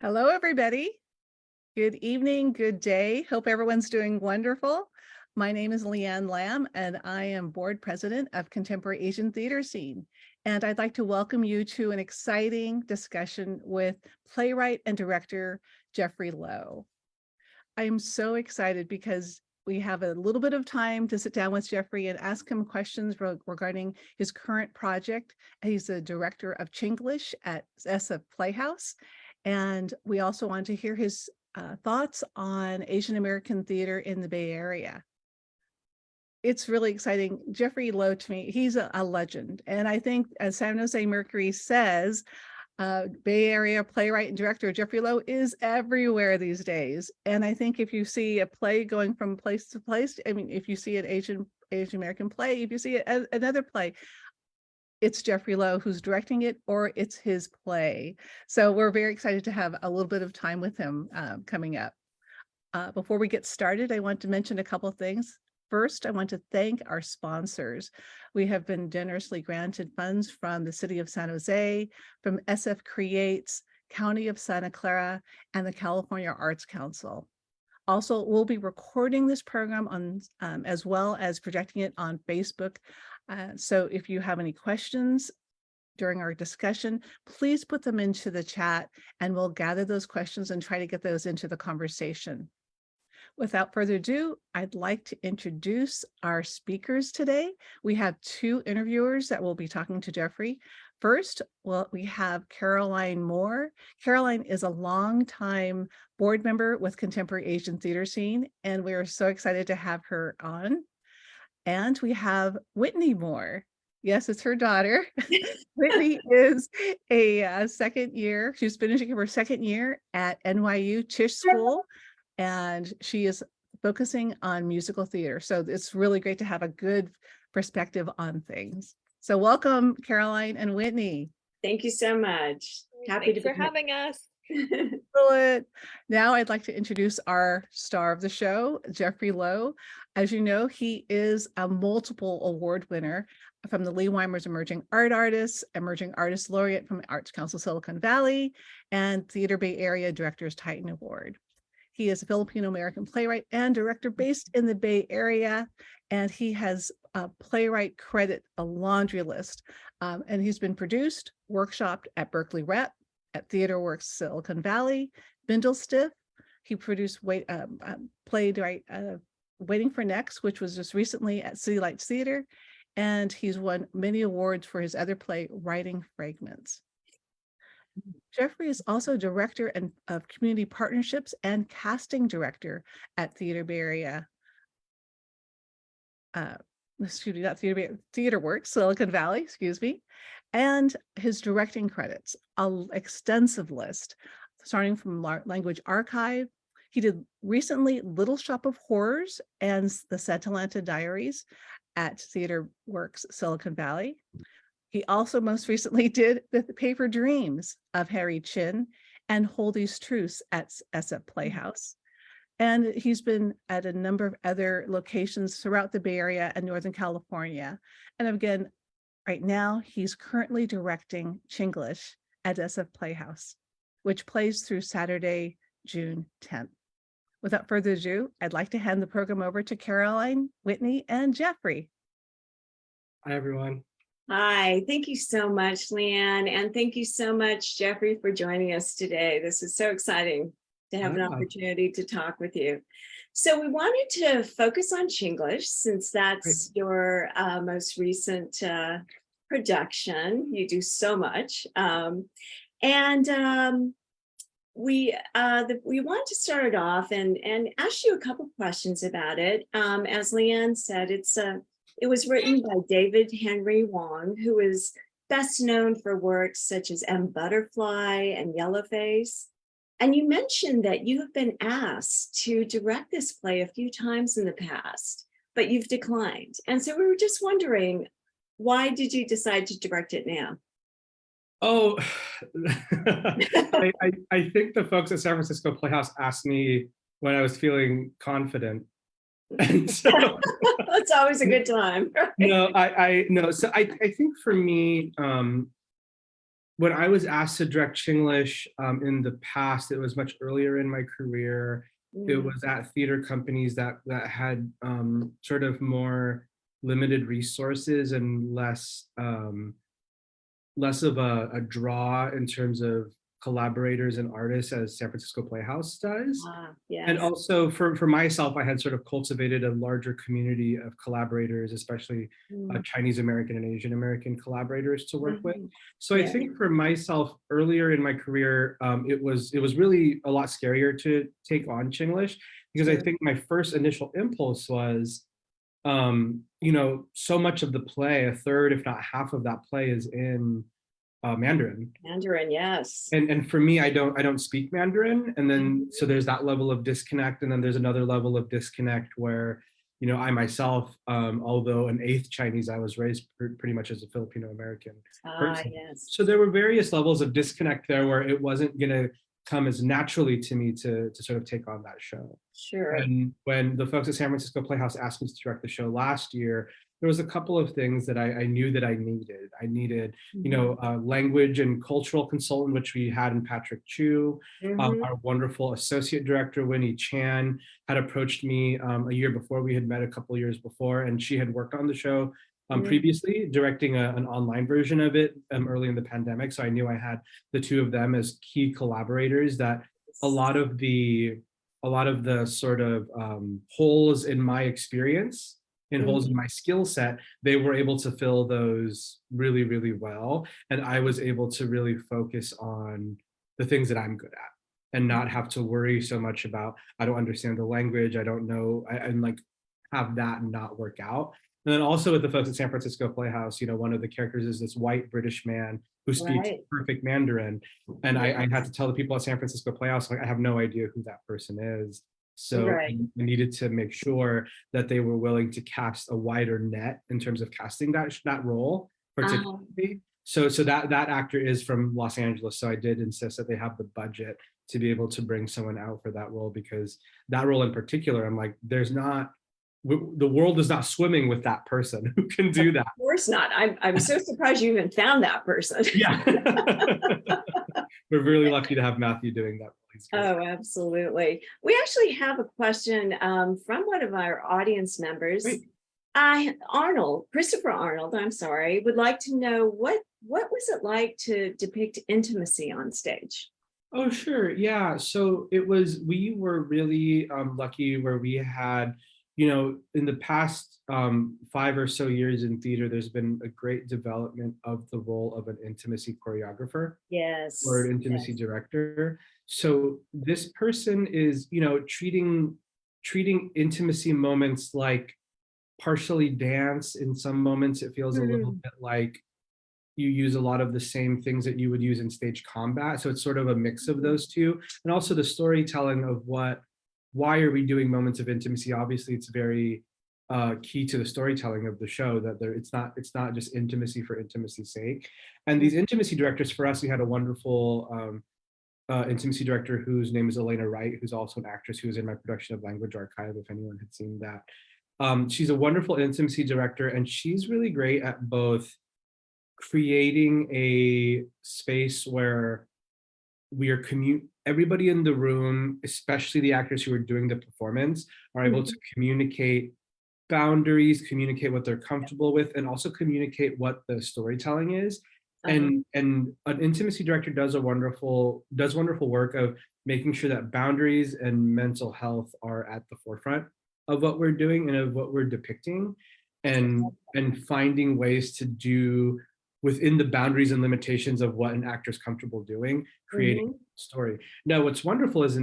Hello, everybody. Good evening, good day. Hope everyone's doing wonderful. My name is Leanne Lamb, and I am board president of Contemporary Asian Theater Scene. And I'd like to welcome you to an exciting discussion with playwright and director Jeffrey Lowe. I am so excited because we have a little bit of time to sit down with Jeffrey and ask him questions regarding his current project. He's the director of CHINGLISH at SF Playhouse. And we also want to hear his thoughts on Asian American theater in the Bay Area. It's really exciting. Jeffrey Lowe, to me, he's a legend. And I think, as San Jose Mercury says, Bay Area playwright and director Jeffrey Lowe is everywhere these days. And I think if you see a play going from place to place, I mean, if you see an Asian American play, if you see another play, it's Jeffrey Lowe who's directing it, or it's his play. So we're very excited to have a little bit of time with him coming up. Before we get started, I want to mention a couple of things. First, I want to thank our sponsors. We have been generously granted funds from the City of San Jose, from SF Creates, County of Santa Clara, and the California Arts Council. Also, we'll be recording this program on as well as projecting it on Facebook. So if you have any questions during our discussion, please put them into the chat and we'll gather those questions and try to get those into the conversation. Without further ado, I'd like to introduce our speakers today. We have two interviewers that will be talking to Jeffrey. First, we have Caroline Moore. Caroline is a longtime board member with Contemporary Asian Theater Scene, and we are so excited to have her on. And we have Whitney Moore. Yes, it's her daughter. Whitney is a second year. She's finishing her second year at NYU Tisch School, and she is focusing on musical theater. So it's really great to have a good perspective on things. So welcome, Caroline and Whitney. Thank you so much. Happy Thanks for having us. Now I'd like to introduce our star of the show, Jeffrey Lowe. As you know, he is a multiple award winner from the Lee Weimer's Emerging Artist Laureate from Arts Council Silicon Valley, and Theater Bay Area Directors Titan Award. He is a Filipino-American playwright and director based in the Bay Area, and he has a playwright credit, a laundry list. And he's been produced, workshopped at Berkeley Rep, at Theater Works Silicon Valley, Bindlestiff. He produced Waiting for Next, which was just recently at City Lights Theater, and he's won many awards for his other play, Writing Fragments. Jeffrey is also director of community partnerships and casting director at Theater Bay Area. Theater Works, Silicon Valley, excuse me. And his directing credits, an extensive list, starting from Language Archive. He did recently Little Shop of Horrors and the Satalanta Diaries at Theater Works, Silicon Valley. He also most recently did The Paper Dreams of Harry Chin and Hold These Truths at SF Playhouse. And he's been at a number of other locations throughout the Bay Area and Northern California. And again, right now, he's currently directing CHINGLISH at SF Playhouse, which plays through Saturday, June 10th. Without further ado, I'd like to hand the program over to Caroline, Whitney, and Jeffrey. Hi, everyone. Hi, thank you so much, Leanne. And thank you so much, Jeffrey, for joining us today. This is so exciting to have an opportunity to talk with you. So we wanted to focus on CHINGLISH since that's your most recent production. You do so much. We want to start it off and ask you a couple questions about it. As Leanne said, it was written by David Henry Hwang, who is best known for works such as M. Butterfly and Yellowface. And you mentioned that you have been asked to direct this play a few times in the past, but you've declined. And so we were just wondering, why did you decide to direct it now? Oh, I think the folks at San Francisco Playhouse asked me when I was feeling confident. And so that's always a good time. Right? No, I think for me, when I was asked to direct Chinglish in the past, it was much earlier in my career. It Mm, was at theater companies that had sort of more limited resources and less of a draw in terms of collaborators and artists as San Francisco Playhouse does. And yes. also for myself, I had sort of cultivated a larger community of collaborators, especially Mm, Chinese American and Asian American collaborators to work with. mhm. So I Yeah. think for myself, earlier in my career, it was really a lot scarier to take on Chinglish because I Sure. think my first initial impulse was, so much of the play, a third, if not half of that play, is in Mandarin. Mandarin, yes. And for me, I don't speak Mandarin, and then so there's that level of disconnect, and then there's another level of disconnect where I myself, although an eighth Chinese, I was raised pretty much as a Filipino American person. Yes. So there were various levels of disconnect there where it wasn't going to come as naturally to me to sort of take on that show. Sure. And when the folks at San Francisco Playhouse asked me to direct the show last year, there was a couple of things that I knew that I needed. I needed, Mhm. language and cultural consultant, which we had in Patrick Chu. Mhm. Our wonderful associate director, Winnie Chan, had approached me a year before. We had met a couple of years before, and she had worked on the show Mm, previously, directing an online version of it early in the pandemic. So I knew I had the two of them as key collaborators. That a yes. lot of the a lot of the sort of holes in my experience and holes in Mhm. my skill set, they were able to fill those really, really well. And I was able to really focus on the things that I'm good at and not have to worry so much about, I don't understand the language, I don't know, and like have that not work out. And then also with the folks at San Francisco Playhouse, one of the characters is this white British man who speaks Right. perfect Mandarin. And I had Yes. to tell the people at San Francisco Playhouse, like, I have no idea who that person is. So I Right. needed to make sure that they were willing to cast a wider net in terms of casting that role, Um, particularly. So that actor is from Los Angeles. So I did insist that they have the budget to be able to bring someone out for that role, because that role in particular, I'm like, the world is not swimming with that person who can of do that. course not. I'm so surprised you even found that person. Yeah. We're really lucky to have Matthew doing that. He's great. Oh, absolutely. We actually have a question from one of our audience members. Great. Christopher Arnold, I'm sorry, would like to know what was it like to depict intimacy on stage? Oh, sure. Yeah. So we were really lucky where we had, in the past 5 or so years in theater, there's been a great development of the role of an intimacy choreographer or Yes. an intimacy Yes. director. So this person is, treating intimacy moments like partially dance. In some moments, it feels a little Mhm. bit like you use a lot of the same things that you would use in stage combat. So it's sort of a mix of those two. And also the storytelling of why are we doing moments of intimacy? Obviously, it's very key to the storytelling of the show that it's not just intimacy for intimacy's sake. And these intimacy directors, for us, we had a wonderful intimacy director whose name is Elena Wright, who's also an actress who was in my production of Language Archive, if anyone had seen that. She's a wonderful intimacy director, and she's really great at both creating a space where everybody in the room, especially the actors who are doing the performance, are able to Mhm. communicate boundaries, communicate what they're comfortable with, and also communicate what the storytelling is. Uh-huh. And an intimacy director does wonderful work of making sure that boundaries and mental health are at the forefront of what we're doing and of what we're depicting, and finding ways to do within the boundaries and limitations of what an actor's comfortable doing, creating Mhm. a story. Now, what's wonderful is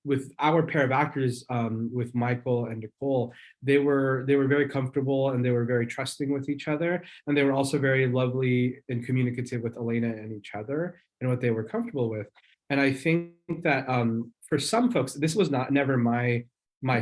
with our pair of actors, with Michael and Nicole, they were very comfortable and they were very trusting with each other, and they were also very lovely and communicative with Elena and each other and what they were comfortable with. And I think that for some folks, this was not never my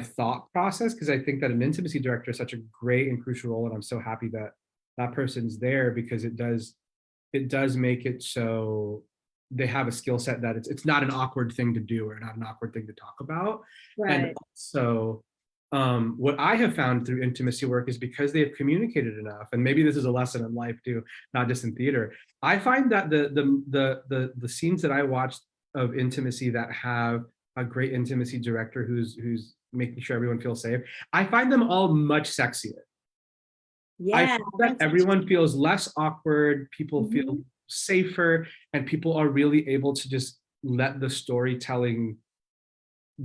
thought process, because I think that an intimacy director is such a great and crucial role, and I'm so happy that that person's there, because it does make it so they have a skill set that it's not an awkward thing to do or not an awkward thing to talk about. And Right. also what I have found through intimacy work is because they have communicated enough, and maybe this is a lesson in life too, not just in theater. I find that the scenes that I watch of intimacy that have a great intimacy director who's making sure everyone feels safe, I find them all much sexier. I Yeah, think that that's everyone feels less awkward, people feel Mhm. safer, and people are really able to just let the storytelling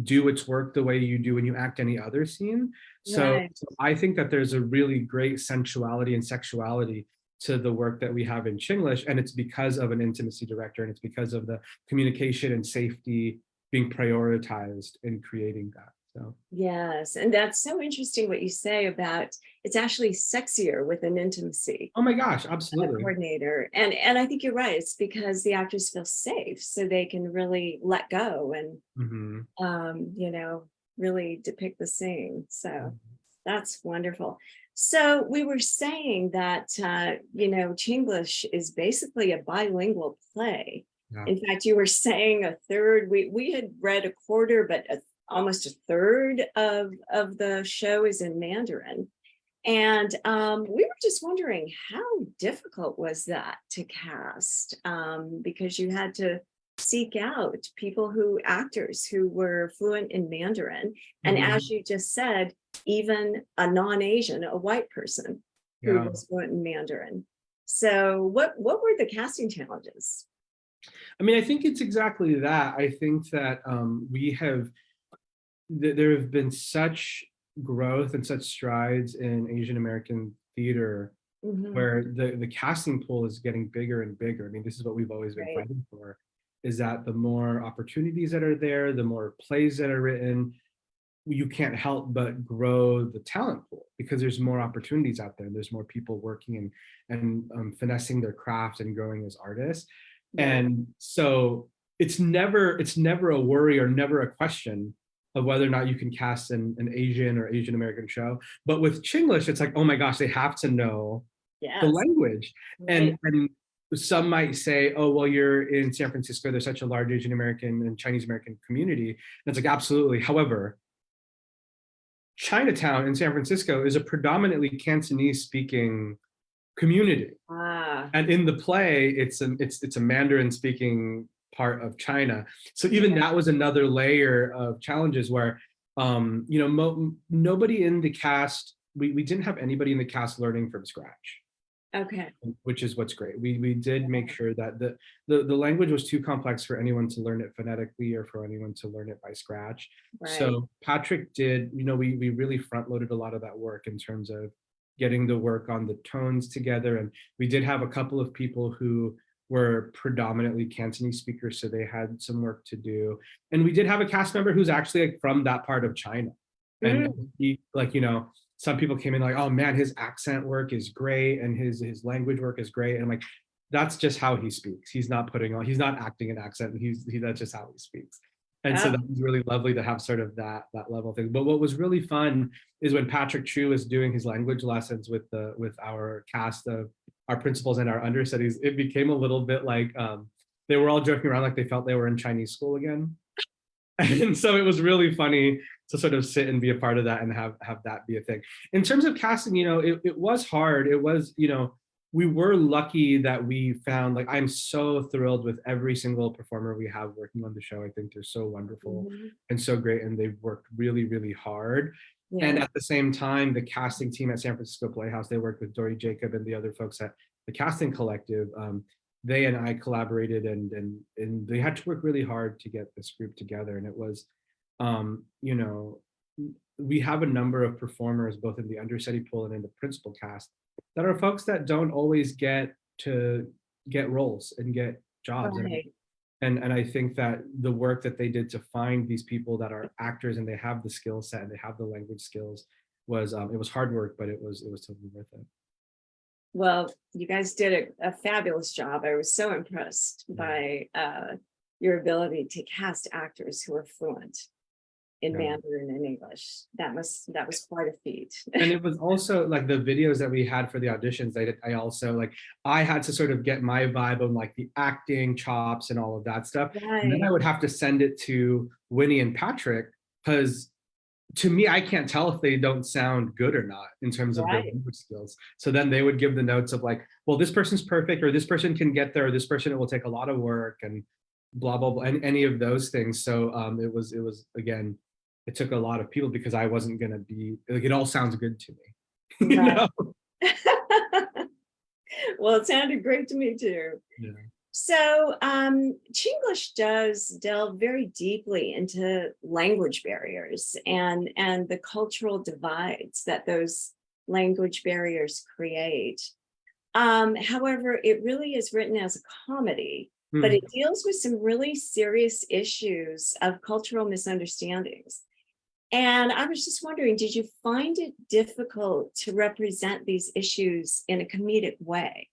do its work the way you do when you act any other scene. So, Right. so I think that there's a really great sensuality and sexuality to the work that we have in Chinglish, and it's because of an intimacy director, and it's because of the communication and safety being prioritized in creating that. So, Yes, and that's so interesting what you say about it's actually sexier with an intimacy oh my gosh, absolutely. coordinator. And I think you're right. It's because the actors feel safe, so they can really let go and Mhm. you know, really depict the scene. So that's wonderful. So we were saying that you know, Chinglish is basically a bilingual play. Yeah. In fact, you were saying a third. We had read a quarter, but almost a third of the show is in Mandarin. And we were just wondering how difficult was that to cast? Because you had to seek out people actors who were fluent in Mandarin. And Mhm. as you just said, even a non-Asian, a white person who Yeah. was fluent in Mandarin. So what were the casting challenges? I mean, I think it's exactly that. I think that we have there have been such growth and such strides in Asian American theater Mhm. where the casting pool is getting bigger and bigger. I mean, this is what we've always been Right. fighting for, is that the more opportunities that are there, the more plays that are written, you can't help but grow the talent pool because there's more opportunities out there. There's more people working and finessing their craft and growing as artists. Right. And so it's never a worry or never a question of whether or not you can cast an Asian or Asian American show. But with Chinglish, it's like, oh my gosh, they have to know the Yes. language. Right. And some might say, oh, well, you're in San Francisco, there's such a large Asian American and Chinese American community. And it's like, absolutely. However, Chinatown in San Francisco is a predominantly Cantonese speaking community. Ah, And in the play, it's a Mandarin speaking part of China. So even yeah. that was another layer of challenges where nobody in the cast, we didn't have anybody in the cast learning from scratch, Okay. which is what's great. We did make sure that the language was too complex for anyone to learn it phonetically or for anyone to learn it by scratch. Right. So Patrick did, we really front loaded a lot of that work in terms of getting the work on the tones together. And we did have a couple of people who were predominantly Cantonese speakers, so they had some work to do. And we did have a cast member who's actually like from that part of China. And Mm, he, like, some people came in like, oh man, his accent work is great and his language work is great. And I'm like, that's just how he speaks. He's not putting on, he's not acting an accent. That's just how he speaks. And so oh, that was really lovely to have sort of that level thing. But what was really fun is when Patrick Chu was doing his language lessons with our cast of our principals and our understudies, it became a little bit like they were all joking around like they felt they were in Chinese school again. And so it was really funny to sort of sit and be a part of that and have that be a thing. In terms of casting, it was hard. It was, we were lucky that we found, like, I'm so thrilled with every single performer we have working on the show. I think they're so wonderful mhm. and so great, and they've worked really, really hard. And Yeah. at the same time, the casting team at San Francisco Playhouse, they worked with Dory Jacob and the other folks at the casting collective. They and I collaborated and they had to work really hard to get this group together. And it was, um, you know, we have a number of performers both in the understudy pool and in the principal cast that are folks that don't always get to get roles and get jobs. Right. And I think that the work that they did to find these people that are actors and they have the skill set and they have the language skills was it was hard work, but it was totally worth it. Well, you guys did a fabulous job. I was so impressed by your ability to cast actors who are fluent in Yeah. Mandarin and English. That was quite a feat. And it was also like the videos that we had for the auditions. I also, like, I had to sort of get my vibe on like the acting chops and all of that stuff. And then I Right. would have to send it to Winnie and Patrick because to me, I can't tell if they don't sound good or not in terms of their Right. language skills. So then they would give the notes of like, well, this person's perfect, or this person can get there, or this person, it will take a lot of work, and blah blah blah, and any of those things. So it was again, it took a lot of people because I wasn't gonna be like, it all sounds good to me. You Right. know? Well, it sounded great to me too. Yeah. So, Chinglish does delve very deeply into language barriers and the cultural divides that those language barriers create. However, it really is written as a comedy, but it deals with some really serious issues of cultural misunderstandings. And I was just wondering, did you find it difficult to represent these issues in a comedic way?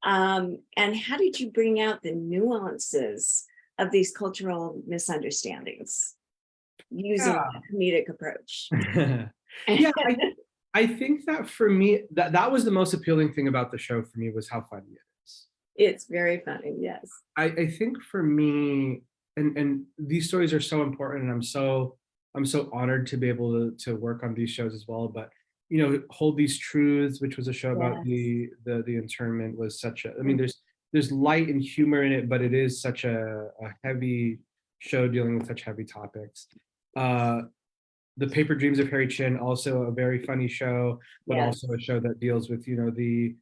And how did you bring out the nuances of these cultural misunderstandings using Yeah. a comedic approach? Yeah, I think that for me, that was the most appealing thing about the show for me, was how funny it is. It's very funny, yes. I think for me, and these stories are so important, and I'm so honored to be able to work on these shows as well. But Hold These Truths, which was a show about Yes. the internment, was such a, I mean, there's light and humor in it, but it is such a heavy show dealing with such heavy topics. The Paper Dreams of Harry Chin, also a very funny show, but Yes. also a show that deals with the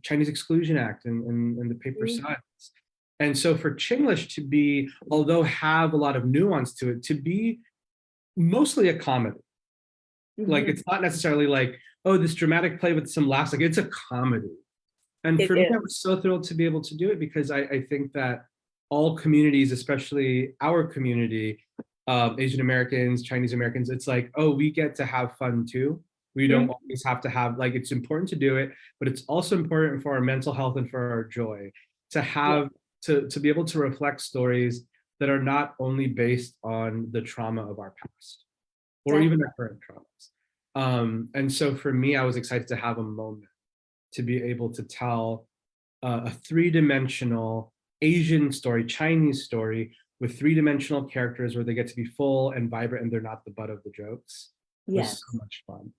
Chinese Exclusion Act and the Paper Mhm. Sons. And so for Chinglish to be, although have a lot of nuance to it, to be mostly a comedy. Like, Mhm. it's not necessarily like, oh, this dramatic play with some laughs. Like, it's a comedy. And It for me, I is. was so thrilled to be able to do it, because I think that all communities, especially our community, Asian Americans, Chinese Americans, it's like, oh, we get to have fun too. We don't Mhm. always have to have, like, it's important to do it, but it's also important for our mental health and for our joy to Yeah, have, to be able to reflect stories that are not only based on the trauma of our past or even definitely. our current traumas. And so for me, I was excited to have a moment to be able to tell a three-dimensional Asian story, Chinese story, with three-dimensional characters where they get to be full and vibrant and they're not the butt of the jokes. Was Yes. so much fun.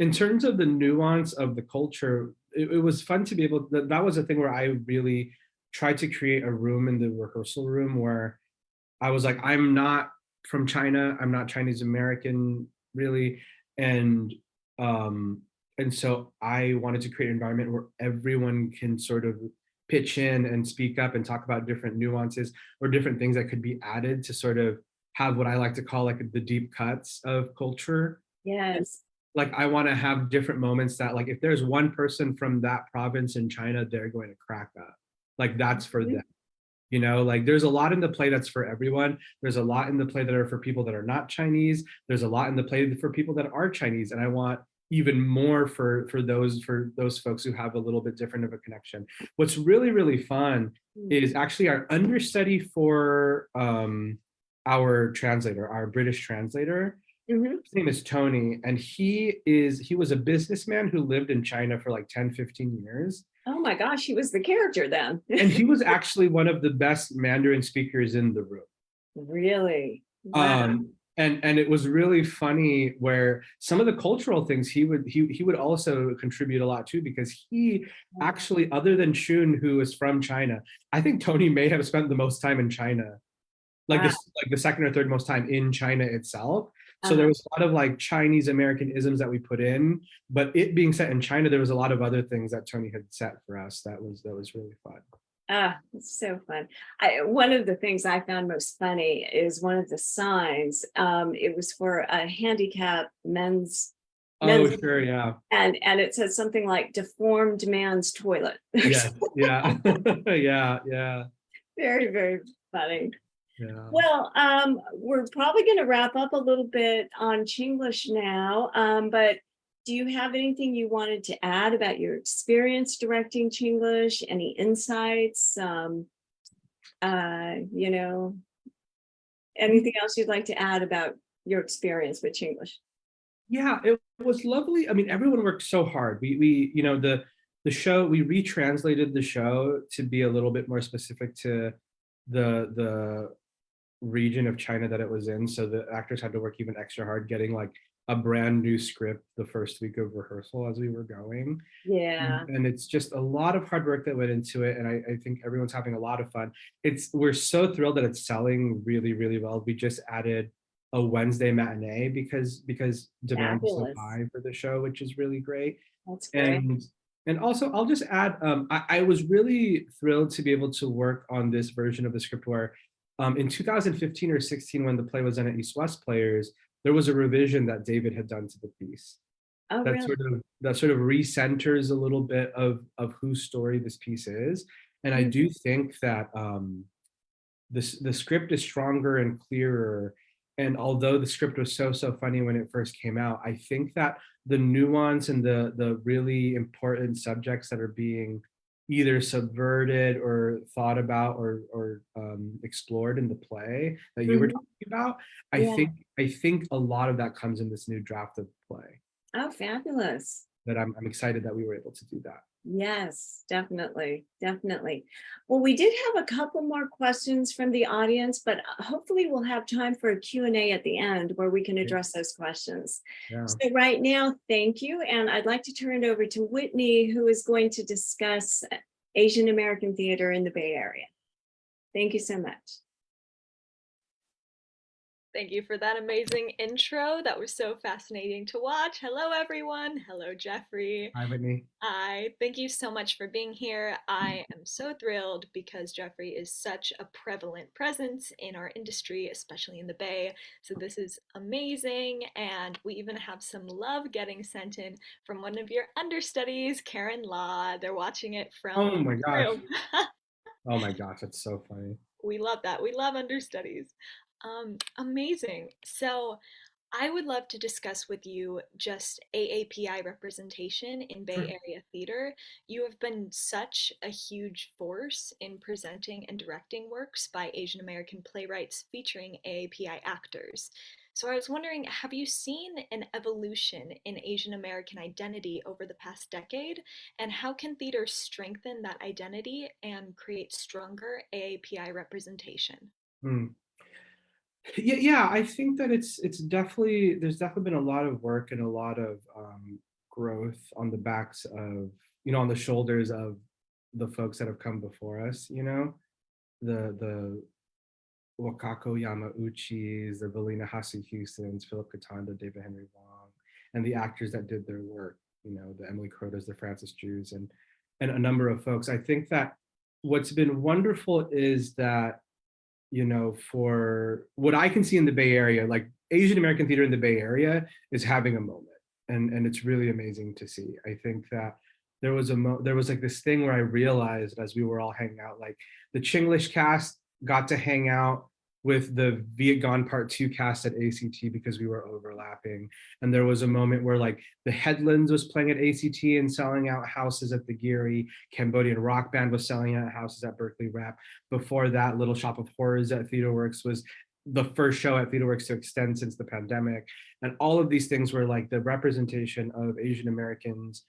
In terms of the nuance of the culture, it was fun to be able, that was a thing where I really tried to create a room in the rehearsal room where I was like, I'm not from China, I'm not Chinese American really, and um, and so I wanted to create an environment where everyone can sort of pitch in and speak up and talk about different nuances or different things that could be added to sort of have what I like to call like the deep cuts of culture. Yes. Like, I want to have different moments that, like, if there's one person from that province in China, they're going to crack up. Like, that's for Mhm. them. Like, there's a lot in the play that's for everyone. There's a lot in the play that are for people that are not Chinese. There's a lot in the play for people that are Chinese. And I want even more for those folks who have a little bit different of a connection. What's really, really fun Mm. is actually our understudy for our translator, our British translator. Mhm. His name is Tony, and he was a businessman who lived in China for like 10, 15 years. Oh my gosh, he was the character then. And he was actually one of the best Mandarin speakers in the room. Really? Wow. And it was really funny where some of the cultural things he would also contribute a lot too, because he actually, other than Shun, who is from China, I think Tony may have spent the most time in China, like Wow. this, like the second or third most time in China itself. So there Uh-huh. was a lot of like Chinese American isms that we put in, but it being set in China, there was a lot of other things that Tony had set for us that was really fun. Ah, it's so fun. One of the things I found most funny is one of the signs. It was for a handicapped men's Oh, sure, yeah. and it says something like deformed man's toilet. Yes, yeah. Yeah, yeah, Very, very funny. yeah. Well, we're probably going to wrap up a little bit on Chinglish now, but do you have anything you wanted to add about your experience directing Chinglish? Any insights? You know, anything else you'd like to add about your experience with Chinglish? Yeah, it was lovely. I mean, everyone worked so hard. The show, we retranslated the show to be a little bit more specific to the region of China that it was in. So the actors had to work even extra hard getting like a brand new script the first week of rehearsal as we were going. Yeah. And it's just a lot of hard work that went into it. And I think everyone's having a lot of fun. We're so thrilled that it's selling really, really well. We just added a Wednesday matinee because demand is so Fabulous. high for the show, which is really great. That's great. And also I'll just add, I was really thrilled to be able to work on this version of the script where in 2015 or 16, when the play was done at East West Players, there was a revision that David had done to the piece Oh, that really? sort of recenters a little bit of whose story this piece is. And I do think that the script is stronger and clearer. And although the script was so funny when it first came out, I think that the nuance and the really important subjects that are being either subverted or thought about or explored in the play that you were Mhm. talking about, Yeah. I think a lot of that comes in this new draft of the play. Oh, fabulous. That I'm excited that we were able to do that. Yes, definitely, definitely. Well, we did have a couple more questions from the audience, but hopefully we'll have time for a Q&A at the end where we can address those questions. Yeah. So right now, thank you. And I'd like to turn it over to Whitney, who is going to discuss Asian American theater in the Bay Area. Thank you so much. Thank you for that amazing intro. That was so fascinating to watch. Hello, everyone. Hello, Jeffrey. Hi, Whitney. Hi. Thank you so much for being here. I am so thrilled because Jeffrey is such a prevalent presence in our industry, especially in the Bay. So this is amazing. And we even have some love getting sent in from one of your understudies, Karen Law. They're watching it from Oh my gosh. room. Oh my gosh, that's so funny. We love that. We love understudies. Amazing. So I would love to discuss with you just AAPI representation in Bay Area theater. You have been such a huge force in presenting and directing works by Asian American playwrights featuring AAPI actors. So I was wondering, have you seen an evolution in Asian American identity over the past decade? And how can theater strengthen that identity and create stronger AAPI representation? Hmm. Yeah, I think that it's definitely there's definitely been a lot of work and a lot of growth on the backs of on the shoulders of the folks that have come before us. The Wakako Yamauchis, the Valina Hasu Houstons, Philip Katanda, David Henry Wong, and the actors that did their work. The Emily Crotas, the Francis Drews, and a number of folks. I think that what's been wonderful is that for what I can see in the Bay Area, like Asian American theater in the Bay Area is having a moment, and it's really amazing to see. I think that there was like this thing where I realized as we were all hanging out, like the Chinglish cast got to hang out with the Viet Gone Part 2 cast at ACT because we were overlapping. And there was a moment where like the Headlands was playing at ACT and selling out houses at the Geary. Cambodian Rock Band was selling out houses at Berkeley Rep. Before that, Little Shop of Horrors at TheaterWorks was the first show at TheaterWorks to extend since the pandemic. And all of these things were like the representation of Asian Americans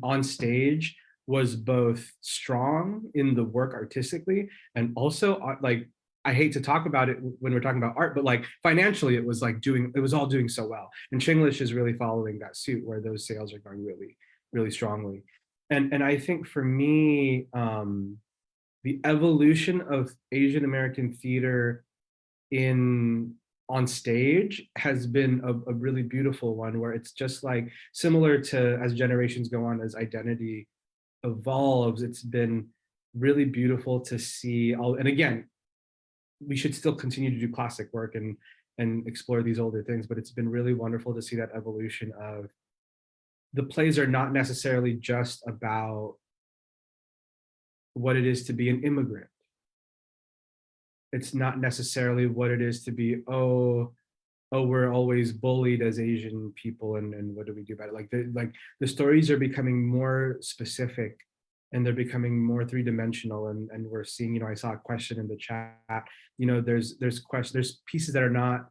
on stage was both strong in the work artistically and also like I hate to talk about it when we're talking about art, but like financially, it was all doing so well. And Chinglish is really following that suit where those sales are going really, really strongly. And I think for me, the evolution of Asian American theater on stage has been a really beautiful one where it's just like similar to as generations go on, as identity evolves, it's been really beautiful to see and again, we should still continue to do classic work and explore these older things, but it's been really wonderful to see that evolution of the plays are not necessarily just about what it is to be an immigrant. It's not necessarily what it is to be, we're always bullied as Asian people and what do we do about it? Like the stories are becoming more specific and they're becoming more three-dimensional and we're seeing, I saw a question in the chat, there's pieces that are not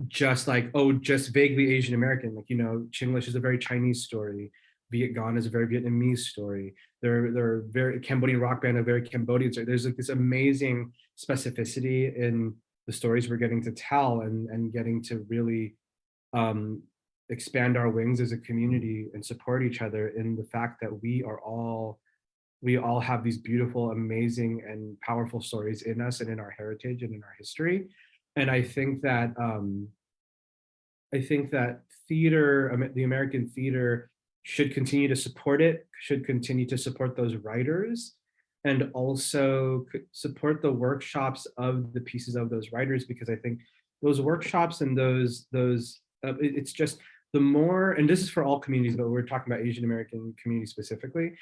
just like, just vaguely Asian American, like, Chinglish is a very Chinese story. Viet Gone is a very Vietnamese story. They're very Cambodian rock band, a very Cambodian story. There's like this amazing specificity in the stories we're getting to tell, and getting to really um, expand our wings as a community and support each other in the fact that we all have these beautiful, amazing, and powerful stories in us and in our heritage and in our history. And I think that theater, the American theater, should continue to support it, should continue to support those writers, and also support the workshops of the pieces of those writers, because I think those workshops and it's just the more, and this is for all communities, but we're talking about Asian American community specifically.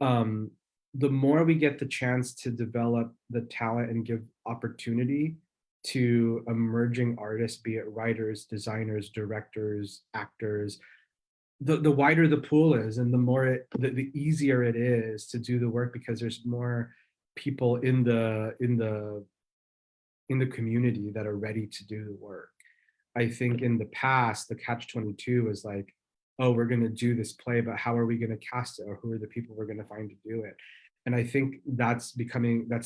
Um, the more we get the chance to develop the talent and give opportunity to emerging artists, be it writers, designers, directors, actors, the wider the pool is, and the more the easier it is to do the work, because there's more people in the community that are ready to do the work. I think in the past, the catch-22 was like, oh, we're going to do this play, but how are we going to cast it, or who are the people we're going to find to do it? And I think that's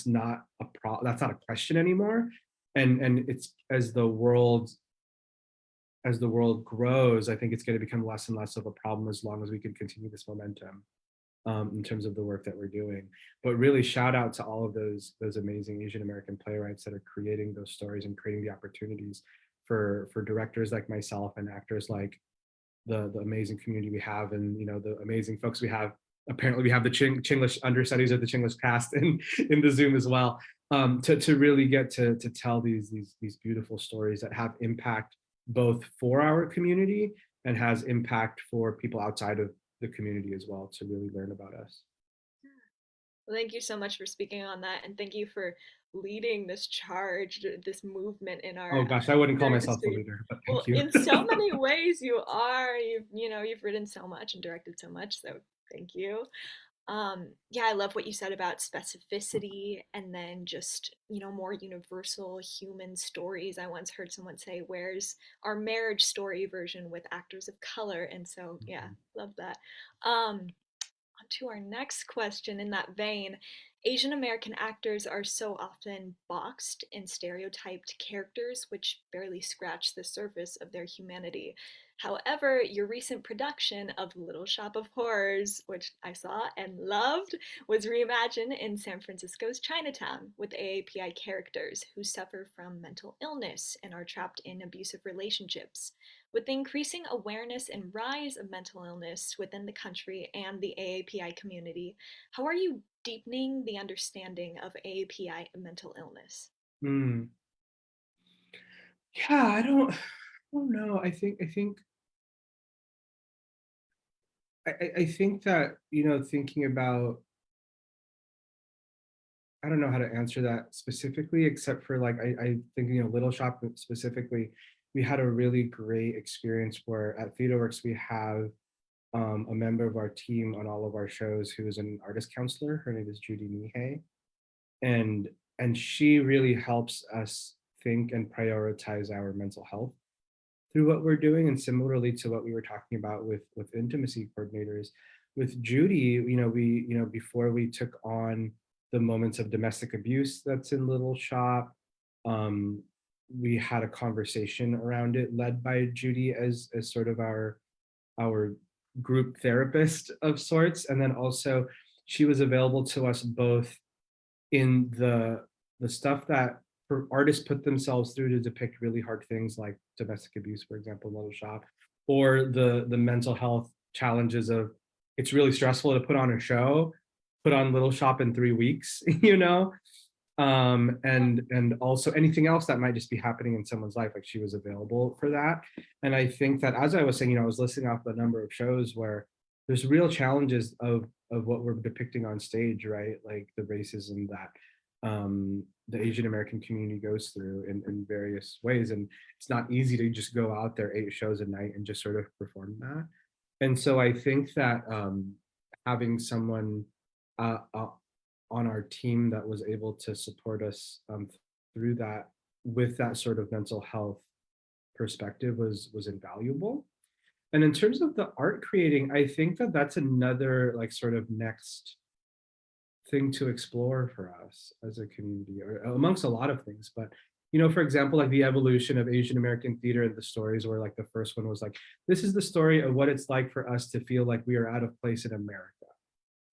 not a question anymore. And it's as the world grows, I think it's going to become less and less of a problem, as long as we can continue this momentum in terms of the work that we're doing. But really, shout out to all of those amazing Asian American playwrights that are creating those stories and creating the opportunities for directors like myself and actors like the amazing community we have, and the amazing folks we have. Apparently, we have the Chinglish understudies of the Chinglish cast in the Zoom as well, to really get to tell these beautiful stories that have impact both for our community and has impact for people outside of the community as well, to really learn about us. Well, thank you so much for speaking on that, and thank you for leading this charge, this movement in our Oh gosh, I wouldn't call myself the industry. leader, but Well, thank you. in so many ways you are. You've written so much and directed so much, so thank you. Yeah, I love what you said about specificity and then just, more universal human stories. I once heard someone say, "Where's our marriage story version with actors of color?" And so, yeah, love that. Um, On to our next question in that vein. Asian American actors are so often boxed in stereotyped characters, which barely scratch the surface of their humanity. However, your recent production of Little Shop of Horrors, which I saw and loved, was reimagined in San Francisco's Chinatown with AAPI characters who suffer from mental illness and are trapped in abusive relationships. With the increasing awareness and rise of mental illness within the country and the AAPI community, how are you deepening the understanding of AAPI and mental illness? Mm. Yeah, I don't know. I think that, thinking about, I don't know how to answer that specifically, except for like, I think, Little Shop specifically, we had a really great experience where at TheaterWorks we have a member of our team on all of our shows who is an artist counselor. Her name is Judy Mihei, and she really helps us think and prioritize our mental health through what we're doing. And similarly to what we were talking about with intimacy coordinators, with Judy, before we took on the moments of domestic abuse that's in Little Shop, um, we had a conversation around it led by Judy as sort of our group therapist of sorts. And then also she was available to us both in the stuff that artists put themselves through to depict really hard things like domestic abuse, for example, in Little Shop, or the mental health challenges of, it's really stressful to put on a show, put on Little Shop in 3 weeks, and also anything else that might just be happening in someone's life. Like, she was available for that. And I think that, as I was saying, I was listing off a number of shows where there's real challenges of what we're depicting on stage, right? Like the racism that the Asian American community goes through in various ways. And it's not easy to just go out there 8 shows a night and just sort of perform that. And so I think that having someone on our team that was able to support us through that with that sort of mental health perspective was invaluable. And in terms of the art creating, I think that that's another like sort of next thing to explore for us as a community, or amongst a lot of things. But for example, like the evolution of Asian American theater and the stories, where like the first one was like, this is the story of what it's like for us to feel like we are out of place in America.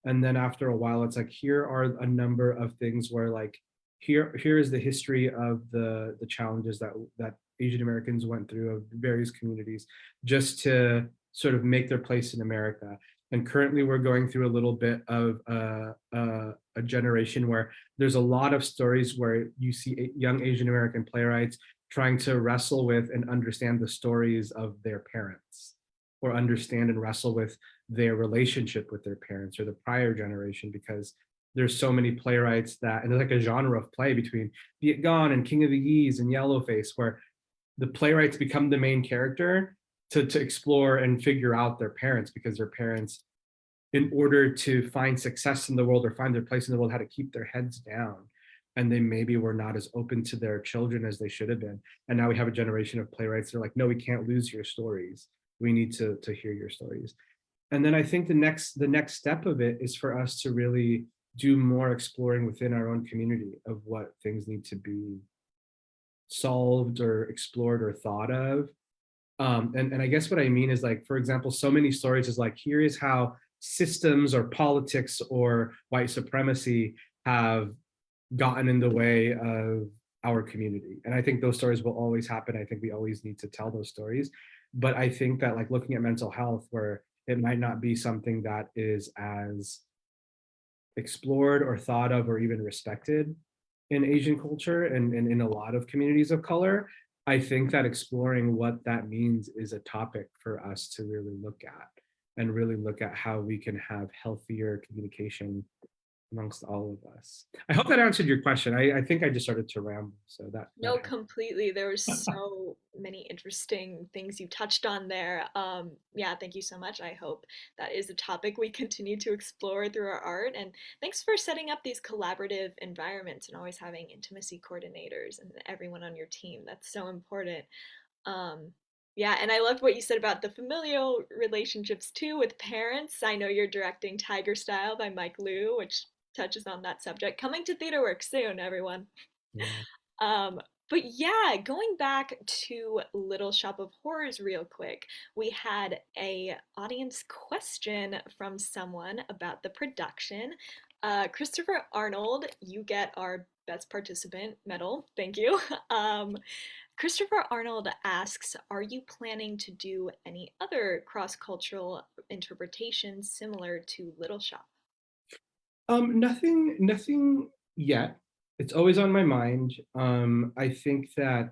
And then after a while, it's like, here are a number of things where like, here is the history of the challenges that Asian Americans went through of various communities just to sort of make their place in America. And currently we're going through a little bit of a generation where there's a lot of stories where you see young Asian American playwrights trying to wrestle with and understand the stories of their parents, or understand and wrestle with their relationship with their parents or the prior generation, because there's so many playwrights that, and there's like a genre of play between Viet Gone and King of the Yees and Yellowface, where the playwrights become the main character to explore and figure out their parents, because their parents, in order to find success in the world or find their place in the world, had to keep their heads down. And they maybe were not as open to their children as they should have been. And now we have a generation of playwrights that are like, no, we can't lose your stories. We need to hear your stories. And then I think the next step of it is for us to really do more exploring within our own community of what things need to be solved or explored or thought of. And I guess what I mean is, like, for example, so many stories is like, here is how systems or politics or white supremacy have gotten in the way of our community. And I think those stories will always happen. I think we always need to tell those stories. But I think that, like, looking at mental health, where it might not be something that is as explored or thought of or even respected in Asian culture and in a lot of communities of color, I think that exploring what that means is a topic for us to really look at, and really look at how we can have healthier communication amongst all of us. I hope that answered your question. I think I just started to ramble, so No, completely. There were so many interesting things you touched on there. Yeah, thank you so much. I hope that is a topic we continue to explore through our art. And thanks for setting up these collaborative environments and always having intimacy coordinators and everyone on your team. That's so important. Um, yeah, and I loved what you said about the familial relationships too with parents. I know you're directing Tiger Style by Mike Liu, which touches on that subject. Coming to TheaterWorks soon, everyone. Yeah. Um, but yeah, going back to Little Shop of Horrors real quick, we had a audience question from someone about the production. Christopher Arnold, you get our best participant medal. Thank you. Christopher Arnold asks, are you planning to do any other cross-cultural interpretations similar to Little Shop? Nothing yet. It's always on my mind. I think that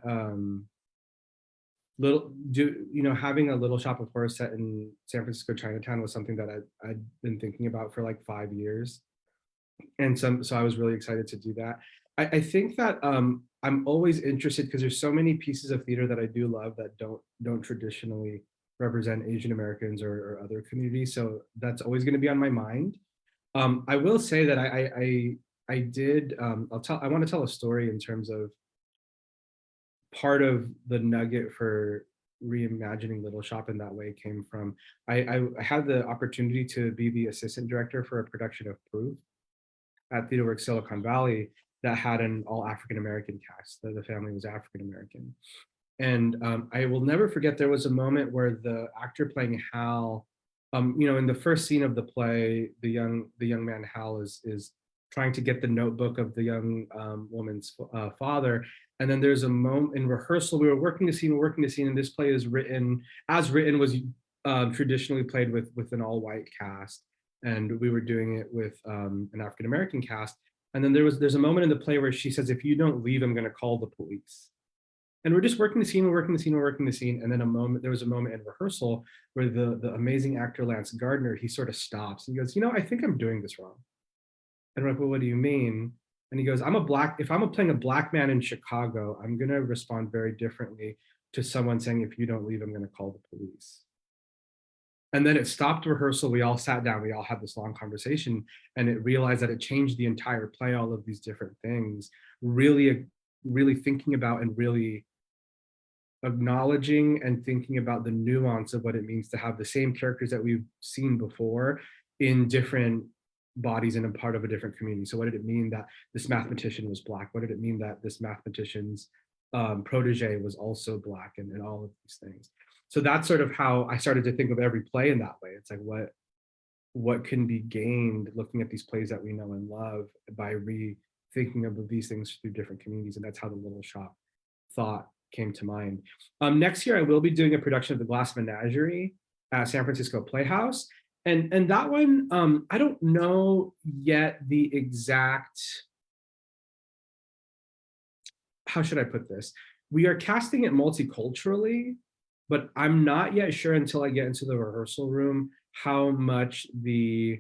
having a Little Shop of Horrors set in San Francisco Chinatown was something that I'd been thinking about for like 5 years, and so I was really excited to do that. I think that I'm always interested, because there's so many pieces of theater that I do love that don't traditionally represent Asian Americans or other communities. So that's always going to be on my mind. I will say that I did. I want to tell a story in terms of part of the nugget for reimagining Little Shop in that way came from I had the opportunity to be the assistant director for a production of Proof at TheaterWorks Silicon Valley that had an all African American cast. The family was African American, and I will never forget, there was a moment where the actor playing Hal, in the first scene of the play, the young man Hal is trying to get the notebook of the young woman's father. And then there's a moment in rehearsal, we were working the scene, and this play is written was traditionally played with an all-white cast, and we were doing it with an African-American cast. And then there's a moment in the play where she says, if you don't leave, I'm gonna call the police. And we're just working the scene, and then there was a moment in rehearsal where the amazing actor Lance Gardner, he sort of stops and he goes, I think I'm doing this wrong. And we're like, well, what do you mean? And he goes, if I'm playing a black man in Chicago, I'm gonna respond very differently to someone saying, if you don't leave, I'm gonna call the police. And then it stopped rehearsal. We all sat down, we all had this long conversation, and it realized that it changed the entire play, all of these different things, really thinking about and really acknowledging and thinking about the nuance of what it means to have the same characters that we've seen before in different bodies and a part of a different community. So what did it mean that this mathematician was Black? What did it mean that this mathematician's protege was also Black, and all of these things? So that's sort of how I started to think of every play in that way. It's like, what can be gained looking at these plays that we know and love by rethinking of these things through different communities. And that's how the Little Shop thought came to mind. Next year, I will be doing a production of The Glass Menagerie at San Francisco Playhouse. And that one, I don't know yet the exact, how should I put this? We are casting it multiculturally, but I'm not yet sure until I get into the rehearsal room how much the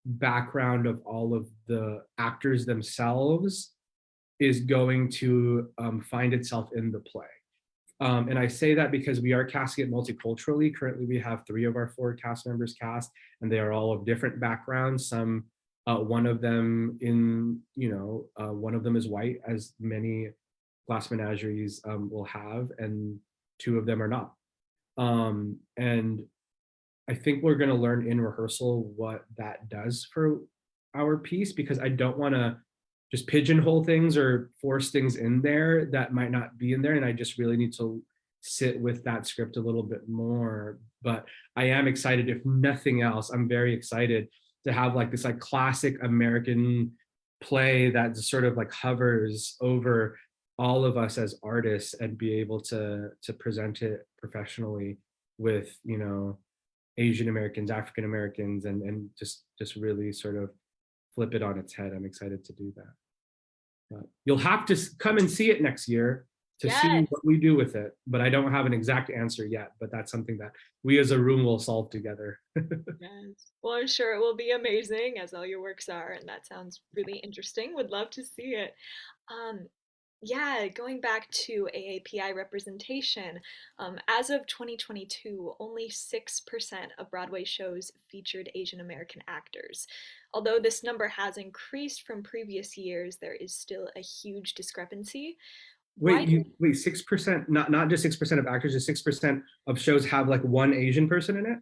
background of all of the actors themselves is going to find itself in the play. And I say that because we are casting it multiculturally. Currently, we have 3 of our 4 cast members cast, and they are all of different backgrounds. Some, one of them one of them is white, as many Glass Menageries will have, and 2 of them are not. And I think we're going to learn in rehearsal what that does for our piece, because I don't want to just pigeonhole things or force things in there that might not be in there. And I just really need to sit with that script a little bit more. But I am excited, if nothing else, I'm very excited to have like this like classic American play that sort of like hovers over all of us as artists and be able to present it professionally with, Asian Americans, African Americans, and just really sort of flip it on its head. I'm excited to do that. But you'll have to come and see it next year to see Yes. what we do with it. But I don't have an exact answer yet, but that's something that we as a room will solve together. Yes. Well, I'm sure it will be amazing, as all your works are, and that sounds really interesting. Would love to see it. Um, yeah, going back to AAPI representation, as of 2022, only 6% of Broadway shows featured Asian American actors. Although this number has increased from previous years, there is still a huge discrepancy. Why do Wait, 6%, not just 6% of actors, just 6% of shows have like one Asian person in it?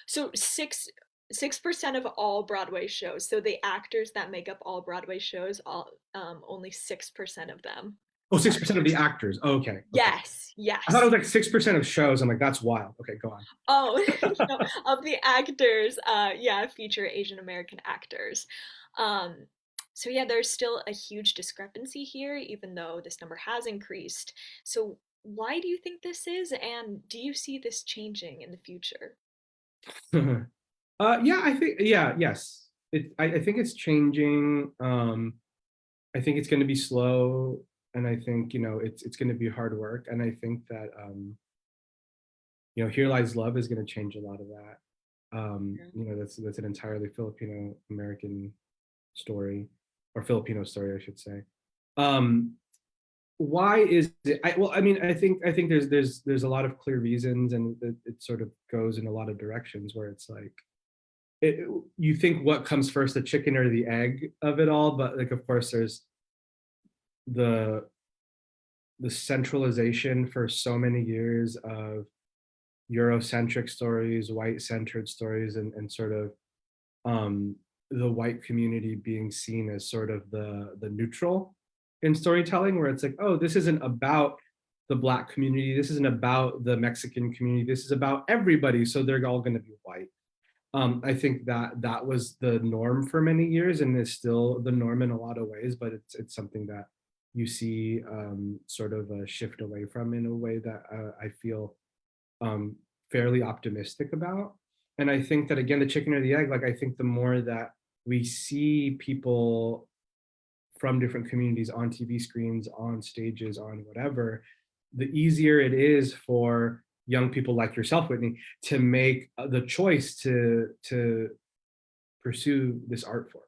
So 6% of all Broadway shows. So the actors that make up all Broadway shows, all only 6% of them. Oh, 6% of the actors. Oh, okay. Yes, I thought it was yes. like 6% of shows. I'm like, that's wild. Okay, go on. Oh, no, of the actors, yeah, feature Asian American actors. Um, so yeah, there's still a huge discrepancy here, even though this number has increased. So why do you think this is, and do you see this changing in the future? Yeah, I think, yeah, yes. I think it's changing. I think it's going to be slow, and I think, it's going to be hard work. And I think that, Here Lies Love is going to change a lot of that. That's an entirely Filipino American story, or Filipino story, I should say. Why is it? I think there's a lot of clear reasons, and it sort of goes in a lot of directions where it's like, you think what comes first, the chicken or the egg of it all, but like, of course, there's the centralization for so many years of Eurocentric stories, white-centered stories, and sort of the white community being seen as sort of the neutral in storytelling, where it's like, oh, this isn't about the Black community, this isn't about the Mexican community, this is about everybody, so they're all going to be white. I think that was the norm for many years, and is still the norm in a lot of ways, but it's something that you see sort of a shift away from in a way that I feel fairly optimistic about. And I think that, again, the chicken or the egg, like, I think the more that we see people from different communities on TV screens, on stages, on whatever, the easier it is for young people like yourself, Whitney, to make the choice to pursue this art form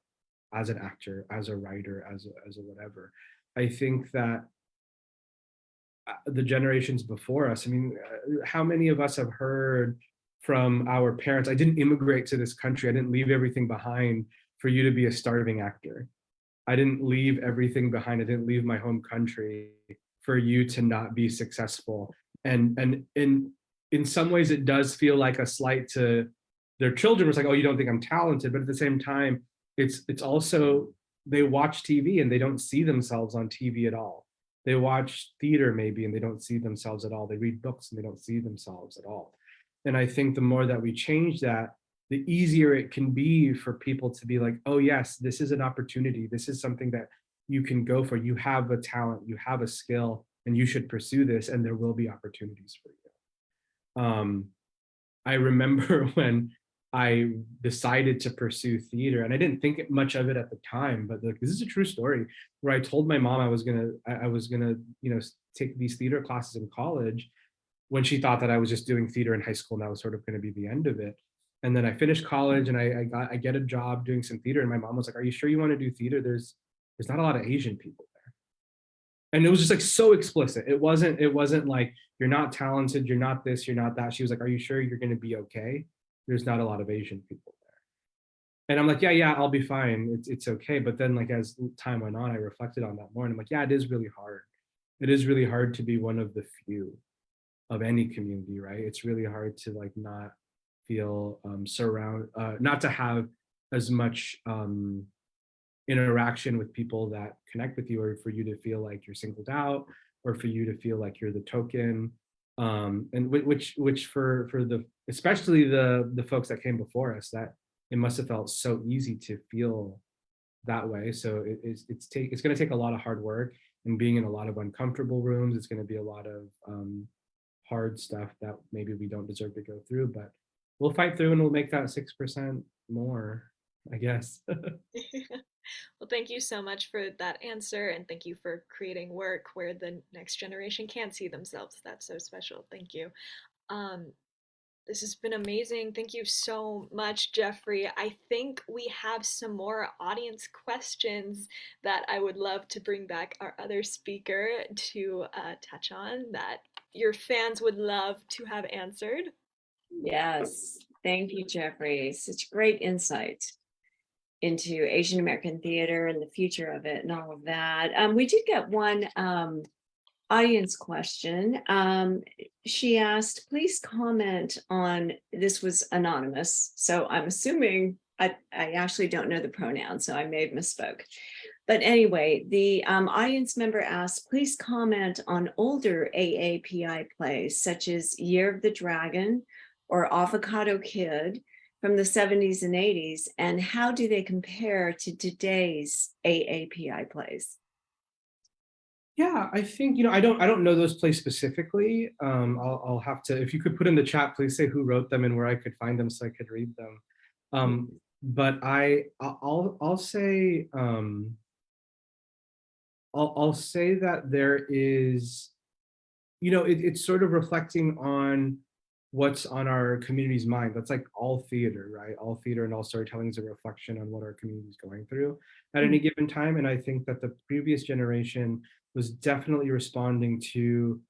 as an actor, as a writer, as a whatever. I think that the generations before us, how many of us have heard from our parents, I didn't immigrate to this country, I didn't leave everything behind for you to be a starving actor. I didn't leave everything behind, I didn't leave my home country for you to not be successful. And in some ways it does feel like a slight to their children. It's like, oh, you don't think I'm talented, but at the same time, it's also, they watch TV and they don't see themselves on TV at all. They watch theater maybe and they don't see themselves at all. They read books and they don't see themselves at all. And I think the more that we change that, the easier it can be for people to be like, oh yes, this is an opportunity. This is something that you can go for. You have a talent, you have a skill, and you should pursue this, and there will be opportunities for you. I remember when I decided to pursue theater, and I didn't think much of it at the time, but this is a true story, where I told my mom I was gonna, take these theater classes in college, when she thought that I was just doing theater in high school and that was sort of gonna be the end of it. And then I finished college and I get a job doing some theater, and my mom was like, "Are you sure you want to do theater? There's not a lot of Asian people there." And it was just like so explicit. It wasn't like, you're not talented, you're not this, you're not that. She was like, "Are you sure you're gonna be okay? There's not a lot of Asian people there." And I'm like, yeah, I'll be fine. It's okay. But then like as time went on, I reflected on that more, and I'm like, yeah, it is really hard. It is really hard to be one of the few of any community, right? It's really hard to like not feel not to have as much interaction with people that connect with you, or for you to feel like you're singled out, or for you to feel like you're the token. And which for the, especially the folks that came before us, that it must have felt so easy to feel that way. So it's going to take a lot of hard work, and being in a lot of uncomfortable rooms. It's going to be a lot of hard stuff that maybe we don't deserve to go through, but we'll fight through and we'll make that 6% more, I guess. Well, thank you so much for that answer, and thank you for creating work where the next generation can see themselves. That's so special. Thank you. Um, this has been amazing. Thank you so much, Jeffrey. I think we have some more audience questions that I would love to bring back our other speaker to touch on, that your fans would love to have answered. Yes, thank you, Jeffrey. Such great insight into Asian American theater and the future of it and all of that. We did get one audience question. She asked, please comment on, this was anonymous, so I'm assuming, I actually don't know the pronoun, so I may have misspoke. But anyway, the audience member asked, please comment on older AAPI plays such as Year of the Dragon or Avocado Kid from the 70s and 80s, and how do they compare to today's AAPI plays? Yeah, I think, I don't know those plays specifically. I'll have to, if you could put in the chat, please say who wrote them and where I could find them so I could read them. But I'll say I'll say that there is, it's sort of reflecting on what's on our community's mind. That's like all theater, right? All theater and all storytelling is a reflection on what our community is going through at any given time. And I think that the previous generation was definitely responding to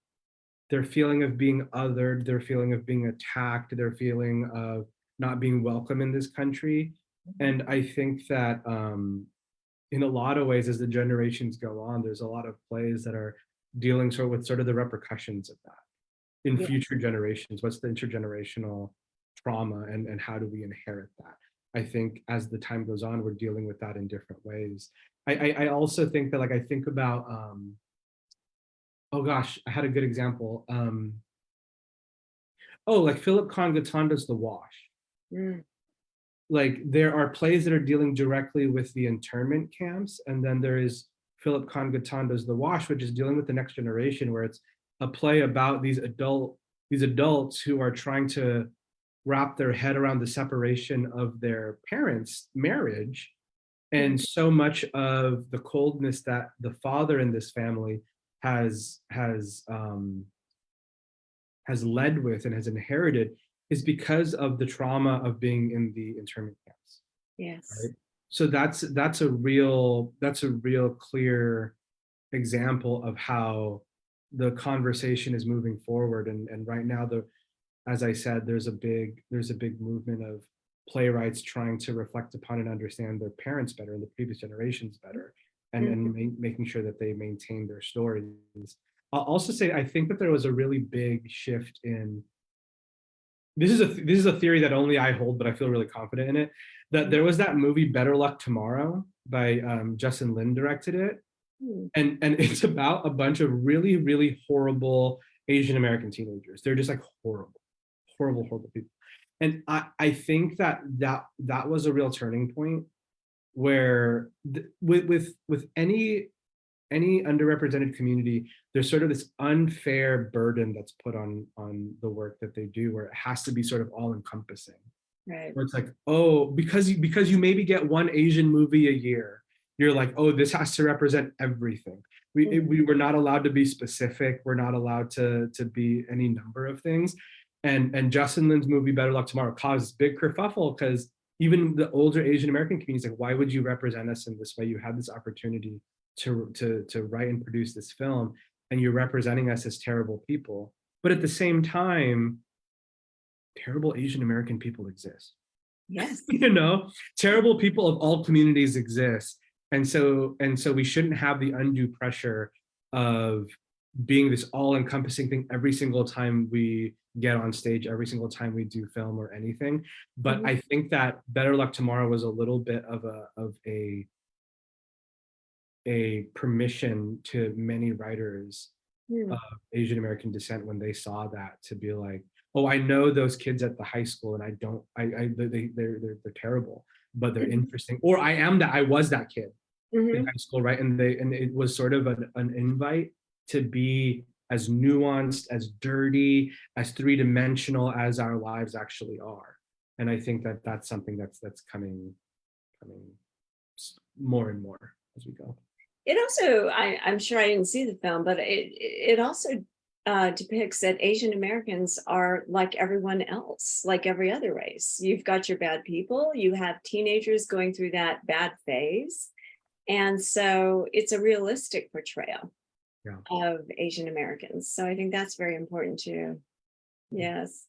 their feeling of being othered, their feeling of being attacked, their feeling of not being welcome in this country. And I think that in a lot of ways, as the generations go on, there's a lot of plays that are dealing with sort of the repercussions of that in future generations. What's the intergenerational trauma, and how do we inherit that? I think as the time goes on, we're dealing with that in different ways. I also think that, like, I think about, oh gosh, I had a good example. Like Philip Kongatonda's The Wash. Like, there are plays that are dealing directly with the internment camps, and then there is Philip Kongatonda's The Wash, which is dealing with the next generation, where it's a play about these adults who are trying to wrap their head around the separation of their parents' marriage, and so much of the coldness that the father in this family has led with and has inherited is because of the trauma of being in the internment camps. Yes. Right? So that's a real clear example of how the conversation is moving forward. And right now, as I said, there's a big movement of playwrights trying to reflect upon and understand their parents better and the previous generations better, and making sure that they maintain their stories. I'll also say I think that there was a really big shift in. This is a theory that only I hold, but I feel really confident in it. That there was that movie Better Luck Tomorrow by Justin Lin directed it, Hmm. and it's about a bunch of really, really horrible Asian American teenagers. They're just like horrible, horrible, horrible people. And I think that was a real turning point where with any underrepresented community, there's sort of this unfair burden that's put on the work that they do, where it has to be sort of all encompassing. Right. Where it's like, oh, because you maybe get one Asian movie a year, you're like, oh, this has to represent everything. We were not allowed to be specific. We're not allowed to be any number of things. And Justin Lin's movie Better Luck Tomorrow caused big kerfuffle because even the older Asian American community is like, why would you represent us in this way? You had this opportunity to write and produce this film, and you're representing us as terrible people. But at the same time, terrible Asian American people exist. Yes. You know, terrible people of all communities exist. And so we shouldn't have the undue pressure of being this all-encompassing thing every single time we get on stage, every single time we do film or anything. But I think that Better Luck Tomorrow was a little bit of a permission to many writers of Asian American descent when they saw that, to be like, oh, I know those kids at the high school, and they're terrible, but they're interesting. Or I was that kid in high school, right? And it was sort of an invite to be as nuanced, as dirty, as three-dimensional as our lives actually are. And I think that that's something that's coming more and more as we go. It also, I'm sure I didn't see the film, but it also depicts that Asian Americans are like everyone else, like every other race. You've got your bad people, you have teenagers going through that bad phase. And so it's a realistic portrayal of Asian Americans. So I think that's very important too. Yes.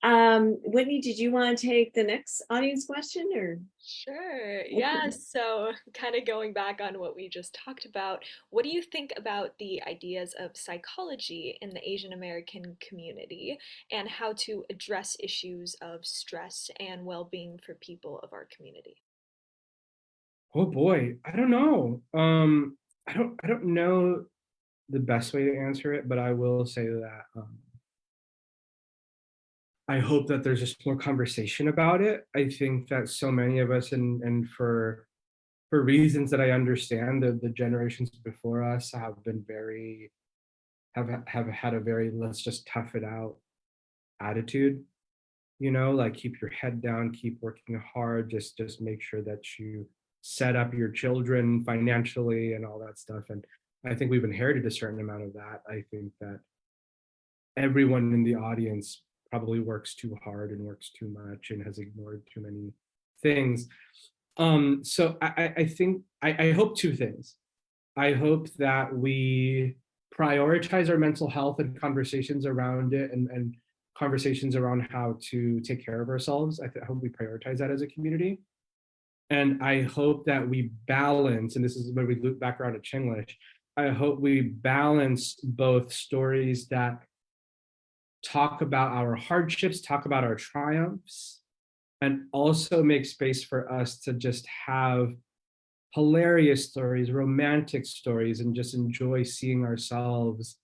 Whitney, did you want to take the next audience question or? Sure. Yeah. So, kind of going back on what we just talked about, what do you think about the ideas of psychology in the Asian American community and how to address issues of stress and well-being for people of our community? Oh boy, I don't know. I don't know the best way to answer it, but I will say that I hope that there's just more conversation about it. I think that so many of us, and for reasons that I understand, the generations before us have been have had a very let's just tough it out attitude. You know, like keep your head down, keep working hard, just make sure that you set up your children financially and all that stuff. And I think we've inherited a certain amount of that. I think that everyone in the audience probably works too hard and works too much and has ignored too many things. So I think I hope two things. I hope that we prioritize our mental health and conversations around it, and conversations around how to take care of ourselves. I hope we prioritize that as a community. And I hope that we balance, and this is where we loop back around to Chinglish, I hope we balance both stories that talk about our hardships, talk about our triumphs, and also make space for us to just have hilarious stories, romantic stories, and just enjoy seeing ourselves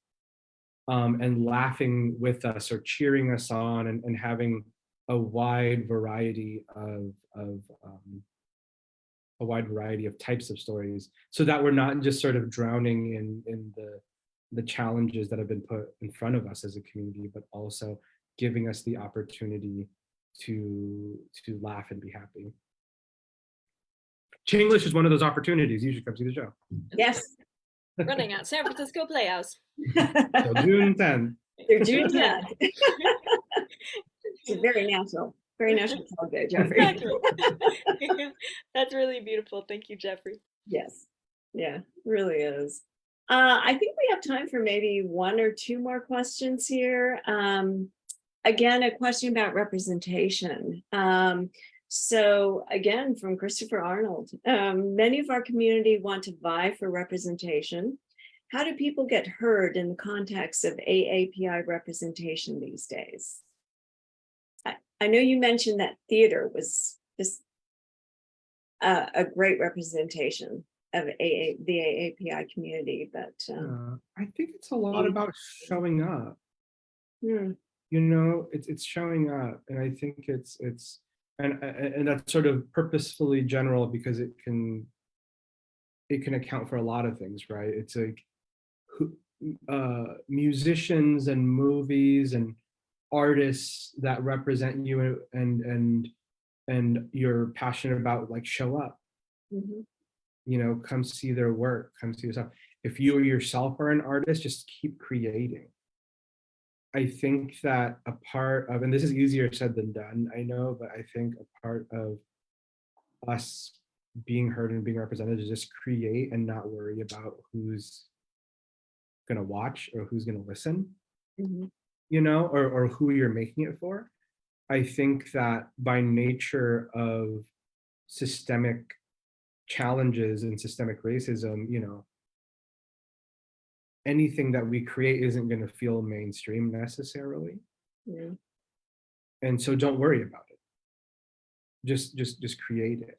and laughing with us or cheering us on, and having a wide variety of types of stories, so that we're not just sort of drowning in the challenges that have been put in front of us as a community, but also giving us the opportunity to laugh and be happy. Chinglish is one of those opportunities. You should come see the show. Yes. Running at San Francisco Playhouse. So June 10th. They're June 10th. It's very natural holiday, Jeffrey. Exactly. That's really beautiful. Thank you, Jeffrey. Yes. Yeah, really is. I think we have time for maybe one or two more questions here. Again, a question about representation. So again, from Christopher Arnold, many of our community want to vie for representation. how do people get heard in the context of AAPI representation these days? I know you mentioned that theater was just a great representation of the AAPI community, but I think it's a lot about showing up. hmm, You know, it's showing up, and I think it's and that's sort of purposefully general because it can account for a lot of things, right? It's like who, musicians and movies and artists that represent you and you're passionate about, like, show up, mhm, you know, come see their work, come see yourself. If you yourself are an artist, just keep creating. I think that a part of, and this is easier said than done, I know, but I think a part of us being heard and being represented is just create and not worry about who's going to watch or who's going to listen, mhm, you know, or who you're making it for. I think that by nature of systemic challenges and systemic racism, you know, anything that we create isn't going to feel mainstream necessarily. yeah, And so don't worry about it. Just create it.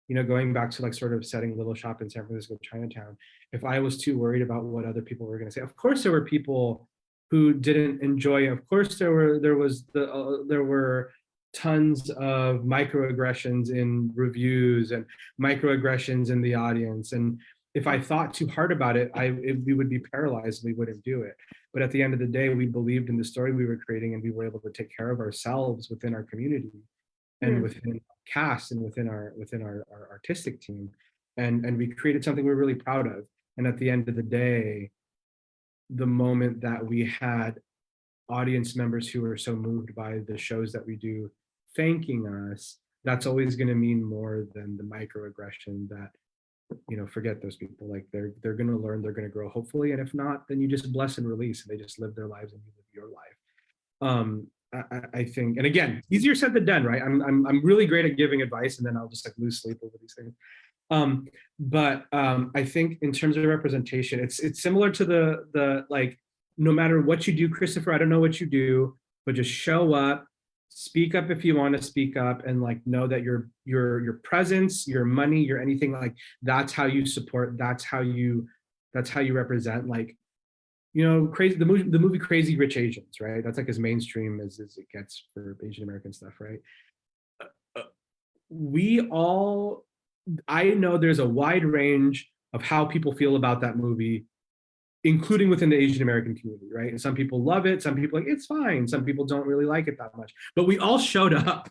You know, going back to like sort of setting little shop in San Francisco, Chinatown, if I was too worried about what other people were going to say, of course there were people who didn't enjoy it. Of course there were tons of microaggressions in reviews and microaggressions in the audience. And if I thought too hard about it, we would be paralyzed and we wouldn't do it. But at the end of the day, we believed in the story we were creating, and we were able to take care of ourselves within our community and Hmm. within our cast and within our artistic team, and we created something we were really proud of. And at the end of the day, the moment that we had audience members who were so moved by the shows that we do thanking us, that's always going to mean more than the microaggression that, you know, forget those people. Like they're going to learn, they're going to grow, hopefully. And if not, then you just bless and release, and they just live their lives and you live your life. I think, and again, easier said than done, right? I'm really great at giving advice, and then I'll just like lose sleep over these things. But I think in terms of representation, it's similar to the like, no matter what you do, Christopher, I don't know what you do, but just show up, speak up if you want to speak up, and like know that your presence, your money, your anything, like that's how you support, that's how you represent. Like, you know, crazy, the movie Crazy Rich Asians, right? That's like as mainstream as it gets for Asian American stuff, right? We all, I know there's a wide range of how people feel about that movie, including within the Asian American community, right? And some people love it, some people like it's fine, some people don't really like it that much. But we all showed up,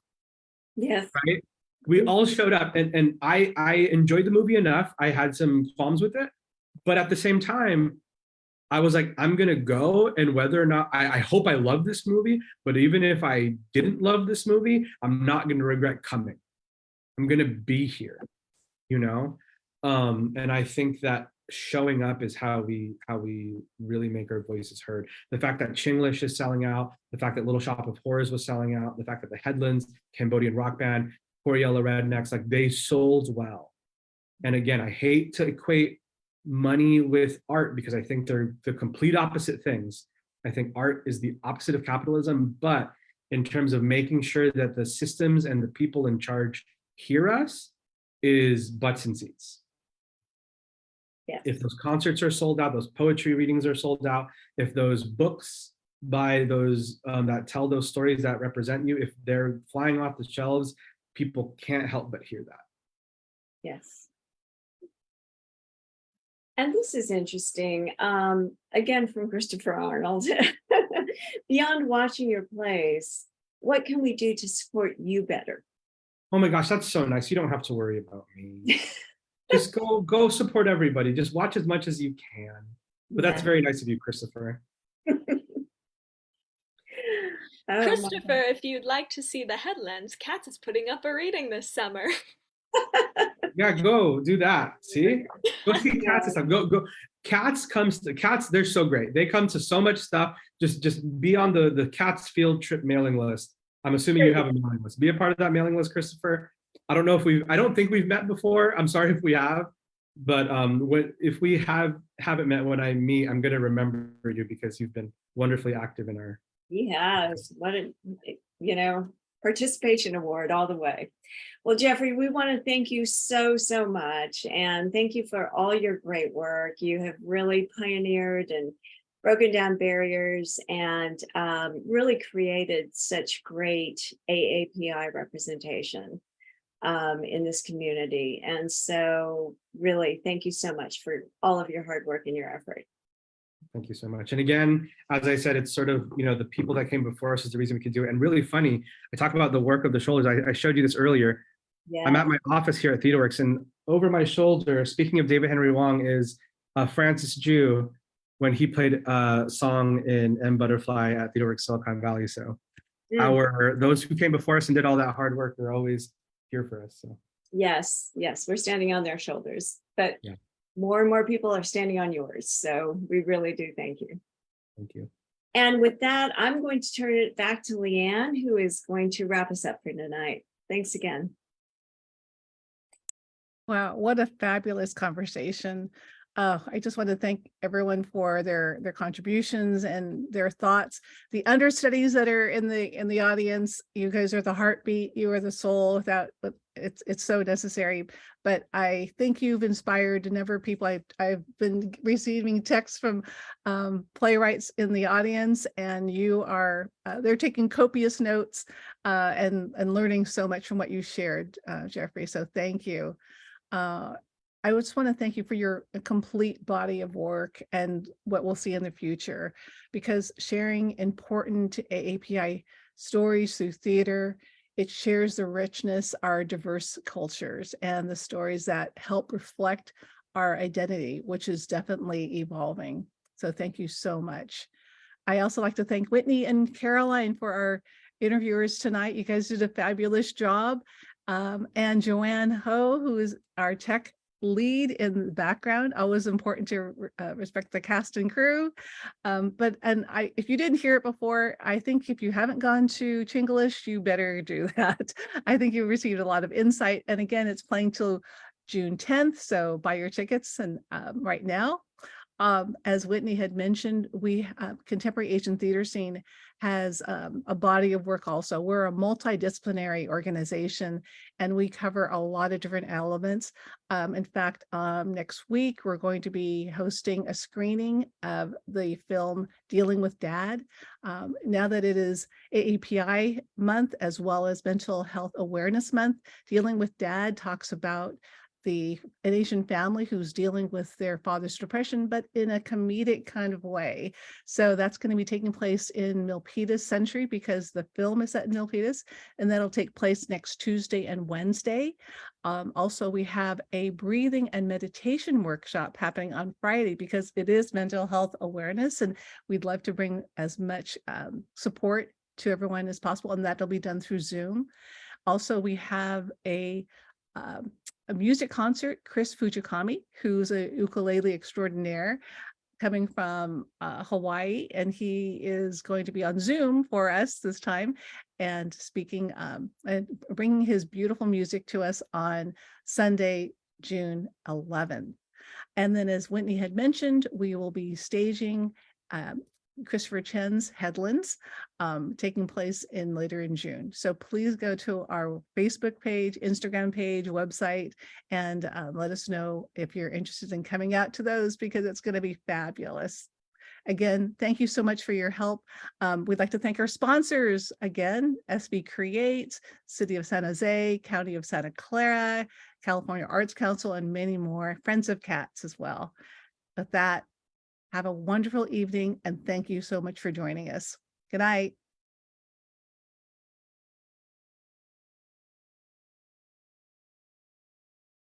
Yes. right? We all showed up, and I enjoyed the movie enough. I had some qualms with it, but at the same time, I was like, I'm gonna go, and whether or not I hope I love this movie, but even if I didn't love this movie, I'm not gonna regret coming. I'm gonna be here, you know? And I think that showing up is how we really make our voices heard. The fact that Chinglish is selling out, the fact that Little Shop of Horrors was selling out, the fact that the Headlands, Cambodian rock band, Poor Yellow Rednecks, like they sold well. And again, I hate to equate money with art because I think they're the complete opposite things. I think art is the opposite of capitalism, but in terms of making sure that the systems and the people in charge hear us is butts and seats. Yes. If those concerts are sold out, those poetry readings are sold out, if those books by those that tell those stories that represent you, if they're flying off the shelves, people can't help but hear that. Yes. And this is interesting. Again, from Christopher Arnold. Beyond watching your plays, what can we do to support you better? Oh my gosh, that's so nice. You don't have to worry about me. Just go support everybody. Just watch as much as you can. But that's Yeah. very nice of you, Christopher. Oh, Christopher, if you'd like to see the Headlands, Cats is putting up a reading this summer. Yeah, go do that. See? Go see Yeah. Cats and stuff. Go. Cats, they're so great. They come to so much stuff. Just be on the Cats field trip mailing list. I'm assuming you have a mailing list. Be a part of that mailing list, Christopher. I don't think we've met before. I'm sorry if we have, But if we haven't met, when I meet, I'm going to remember you because you've been wonderfully active in our. He has, what a, participation award all the way. Well, Jeffrey, we want to thank you so, so much. And thank you for all your great work. You have really pioneered and broken down barriers and really created such great AAPI representation in this community. And so really, thank you so much for all of your hard work and your effort. Thank you so much. And again, as I said, it's sort of, the people that came before us is the reason we could do it. And really funny, I talk about the work of the shoulders. I showed you this earlier. Yeah. I'm at my office here at TheaterWorks, and over my shoulder, speaking of David Henry Hwang, is Francis Jew when he played a song in M Butterfly at TheaterWorks Silicon Valley. So those who came before us and did all that hard work are always here for us. So yes, we're standing on their shoulders, but yeah. More and more people are standing on yours. So we really do thank you. Thank you. And with that, I'm going to turn it back to Leanne, who is going to wrap us up for tonight. Thanks again. Wow, what a fabulous conversation. I just want to thank everyone for their contributions and their thoughts. The understudies that are in the audience, you guys are the heartbeat, you are the soul. Without it's so necessary. But I think you've inspired a number of people. I've been receiving texts from playwrights in the audience, and you are they're taking copious notes and learning so much from what you shared, Jeffrey. So thank you. I just want to thank you for your complete body of work and what we'll see in the future, because sharing important AAPI stories through theater, it shares the richness, our diverse cultures, and the stories that help reflect our identity, which is definitely evolving. So thank you so much. I also like to thank Whitney and Caroline for our interviewers tonight. You guys did a fabulous job. And Joanne Ho, who is our tech lead in the background. Always important to respect the cast and crew. If you didn't hear it before, I think if you haven't gone to CHINGLISH, you better do that. I think you received a lot of insight. And again, it's playing till June 10th. So buy your tickets and right now. As Whitney had mentioned, we Contemporary Asian Theater Scene has a body of work also. We're a multidisciplinary organization, and we cover a lot of different elements. In fact, next week, we're going to be hosting a screening of the film Dealing with Dad. Now that it is AAPI month, as well as Mental Health Awareness Month, Dealing with Dad talks about an Asian family who's dealing with their father's depression, but in a comedic kind of way. So that's going to be taking place in Milpitas Century, because the film is set in Milpitas, and that'll take place next Tuesday and Wednesday. Also, we have a breathing and meditation workshop happening on Friday, because it is mental health awareness, and we'd love to bring as much support to everyone as possible, and that'll be done through Zoom. Also, we have a music concert. Chris Fujikami, who's a ukulele extraordinaire, coming from Hawaii, and he is going to be on Zoom for us this time and speaking and bringing his beautiful music to us on Sunday, June 11th. And then, as Whitney had mentioned, we will be staging Christopher Chen's Headlands, taking place later in June. So please go to our Facebook page, Instagram page, website, and let us know if you're interested in coming out to those, because it's going to be fabulous. Again, thank you so much for your help. We'd like to thank our sponsors again: SB Create, City of San Jose, County of Santa Clara, California Arts Council, and many more, Friends of Cats as well. With that, have a wonderful evening, and thank you so much for joining us. Good night.